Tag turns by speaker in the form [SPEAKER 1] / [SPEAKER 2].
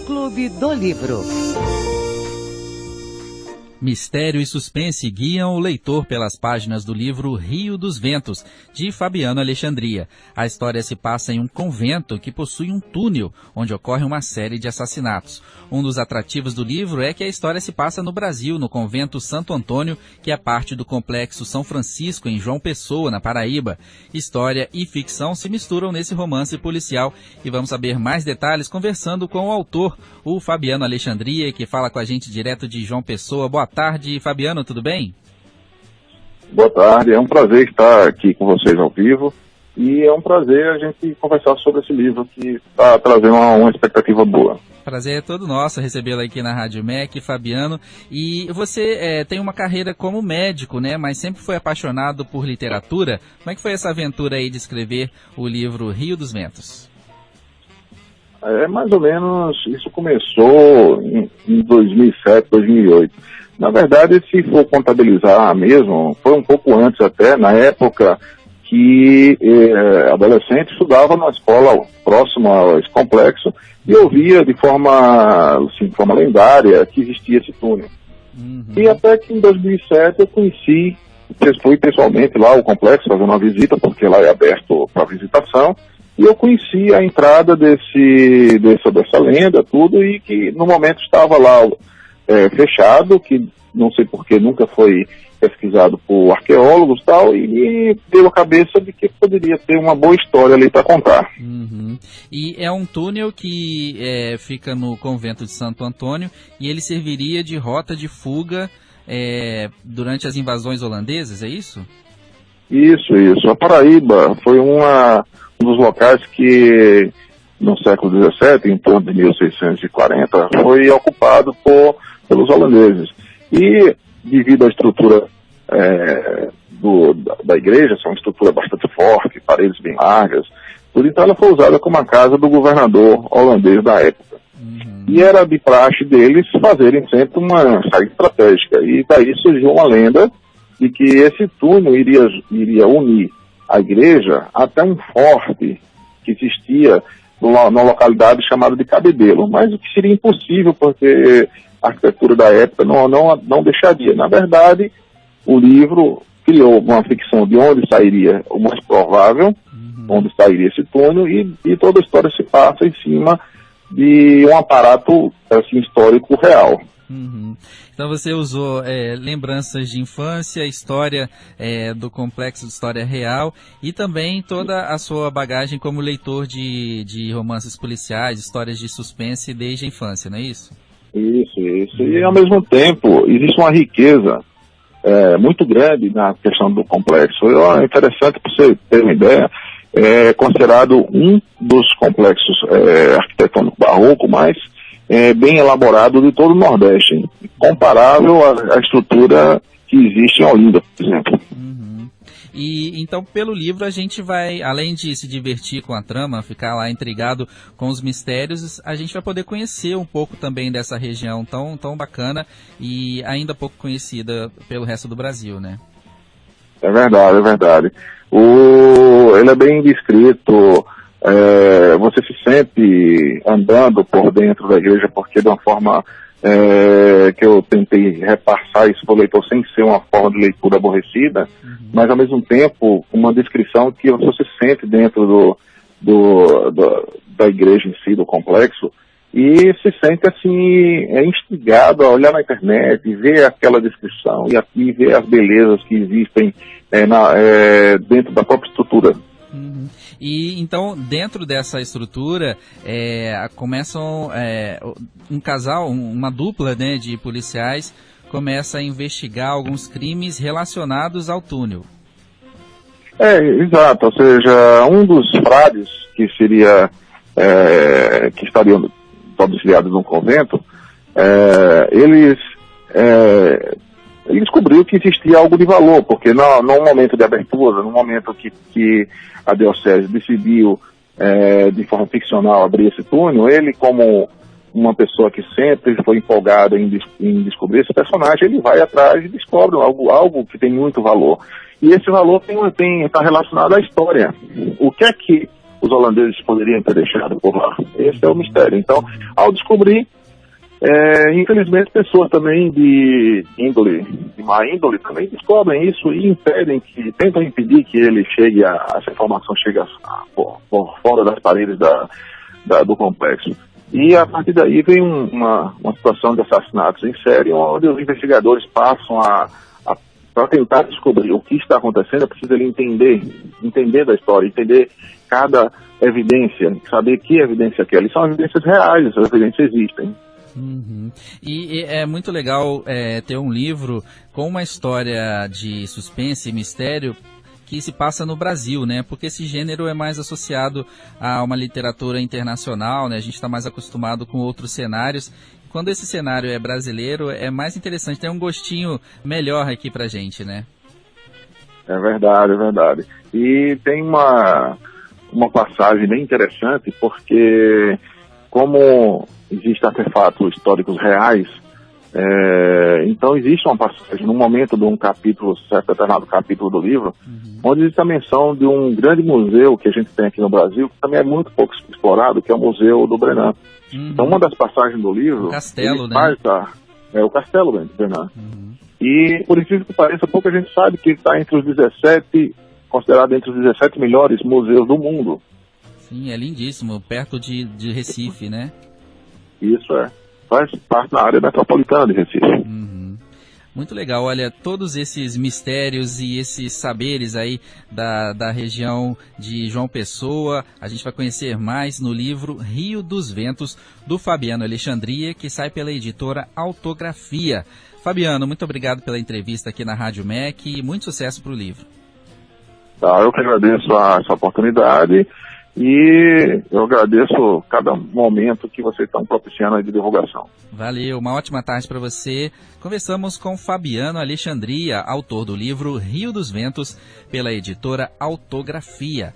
[SPEAKER 1] Clube do Livro.
[SPEAKER 2] Mistério e suspense guiam o leitor pelas páginas do livro Rio dos Ventos, de Fabiano Alexandria. A história se passa em um convento que possui um túnel, onde ocorre uma série de assassinatos. Um dos atrativos do livro é que a história se passa no Brasil, no convento Santo Antônio, que é parte do complexo São Francisco, em João Pessoa, na Paraíba. História e ficção se misturam nesse romance policial e vamos saber mais detalhes conversando com o autor, o Fabiano Alexandria, que fala com a gente direto de João Pessoa. Boa tarde, Fabiano, tudo bem?
[SPEAKER 3] Boa tarde, é um prazer estar aqui com vocês ao vivo e é um prazer a gente conversar sobre esse livro que está trazendo uma expectativa boa.
[SPEAKER 2] Prazer é todo nosso recebê-lo aqui na Rádio MEC, Fabiano. E você tem uma carreira como médico, né? Mas sempre foi apaixonado por literatura. Como é que foi essa aventura aí de escrever o livro Rio dos Ventos?
[SPEAKER 3] Mais ou menos, isso começou em 2007, 2008. Na verdade, se for contabilizar mesmo, foi um pouco antes até, na época que adolescente estudava numa escola próxima a esse complexo e eu via de forma lendária que existia esse túnel. Uhum. E até que em 2007 eu fui pessoalmente lá ao complexo fazendo uma visita, porque lá é aberto para visitação, e eu conheci a entrada dessa lenda, tudo, e que no momento estava lá fechado, que não sei porquê nunca foi pesquisado por arqueólogos e tal, e me deu a cabeça de que poderia ter uma boa história ali para contar.
[SPEAKER 2] Uhum. E é um túnel que fica no convento de Santo Antônio, e ele serviria de rota de fuga durante as invasões holandesas, é isso?
[SPEAKER 3] Isso. A Paraíba foi um dos locais que no século XVII, em torno de 1640, foi ocupado pelos holandeses. E devido à estrutura da igreja, ser uma estrutura bastante forte, paredes bem largas, então ela foi usada como a casa do governador holandês da época. Uhum. E era de praxe deles fazerem sempre uma saída estratégica. E daí surgiu uma lenda de que esse túnel iria unir a igreja até um forte que existia numa localidade chamada de Cabedelo, mas o que seria impossível porque a arquitetura da época não deixaria. Na verdade, o livro criou uma ficção de onde sairia o mais provável, onde sairia esse túnel, e toda a história se passa em cima de um aparato histórico real.
[SPEAKER 2] Uhum. Então você usou lembranças de infância, história do complexo de história real e também toda a sua bagagem como leitor de romances policiais, histórias de suspense desde a infância, não é isso? Isso.
[SPEAKER 3] E ao mesmo tempo existe uma riqueza muito grande na questão do complexo. É interessante para você ter uma ideia, é considerado um dos complexos arquitetônicos barroco mais bem elaborado de todo o Nordeste, comparável à estrutura que existe em Olinda, por exemplo.
[SPEAKER 2] Uhum. E então, pelo livro, a gente vai, além de se divertir com a trama, ficar lá intrigado com os mistérios, a gente vai poder conhecer um pouco também dessa região tão bacana e ainda pouco conhecida pelo resto do Brasil, né?
[SPEAKER 3] É verdade. Ele é bem descrito. Você se sente andando por dentro da igreja, porque de uma forma que eu tentei repassar isso para o leitor sem ser uma forma de leitura aborrecida, mas ao mesmo tempo uma descrição que você se sente dentro da igreja em si, do complexo, e se sente assim instigado a olhar na internet e ver aquela descrição e ver as belezas que existem dentro da própria estrutura.
[SPEAKER 2] Uhum. E então, dentro dessa estrutura, começam um casal, uma dupla, né, de policiais, começa a investigar alguns crimes relacionados ao túnel.
[SPEAKER 3] Exato. Ou seja, um dos frades que estariam domiciliados num convento, ele descobriu que existia algo de valor, porque num momento de abertura, no momento que a diocese decidiu de forma ficcional abrir esse túnel, ele, como uma pessoa que sempre foi empolgada em descobrir esse personagem, ele vai atrás e descobre algo que tem muito valor. E esse valor está relacionado à história. O que é que os holandeses poderiam ter deixado por lá. Esse é o mistério. Então, ao descobrir, infelizmente, pessoas também de má índole também descobrem isso e tentam impedir que ele chegue essa informação chegue por fora das paredes do complexo. E a partir daí vem uma situação de assassinatos em série, onde os investigadores passam para tentar descobrir o que está acontecendo. É preciso ele entender da história, entender cada evidência, saber que evidência que é. Eles são evidências reais, as evidências existem.
[SPEAKER 2] Uhum. E é muito legal ter um livro com uma história de suspense e mistério que se passa no Brasil, né? Porque esse gênero é mais associado a uma literatura internacional, né? A gente está mais acostumado com outros cenários. Quando esse cenário é brasileiro, é mais interessante, tem um gostinho melhor aqui pra gente, né?
[SPEAKER 3] É verdade, é verdade. E tem uma passagem bem interessante, porque como existem artefatos históricos reais, então existe uma passagem no momento de um capítulo, certo determinado capítulo do livro, onde existe a menção de um grande museu que a gente tem aqui no Brasil, que também é muito pouco explorado, que é o Museu do Brenan. Então uma das passagens do livro...
[SPEAKER 2] O castelo, né?
[SPEAKER 3] O castelo do Brenan. E, por incrível que pareça, pouca gente sabe que está considerado entre os 17 melhores museus do mundo.
[SPEAKER 2] Sim, é lindíssimo, perto de Recife, né?
[SPEAKER 3] Isso faz parte da área metropolitana de Recife.
[SPEAKER 2] Muito legal, olha, todos esses mistérios e esses saberes aí da região de João Pessoa, a gente vai conhecer mais no livro Rio dos Ventos, do Fabiano Alexandria, que sai pela editora Autografia. Fabiano, muito obrigado pela entrevista aqui na Rádio MEC e muito sucesso para o livro.
[SPEAKER 3] Tá, eu que agradeço essa oportunidade. E eu agradeço cada momento que vocês estão propiciando aí de divulgação.
[SPEAKER 2] Valeu, uma ótima tarde para você. Conversamos com Fabiano Alexandria, autor do livro Rio dos Ventos, pela editora Autografia.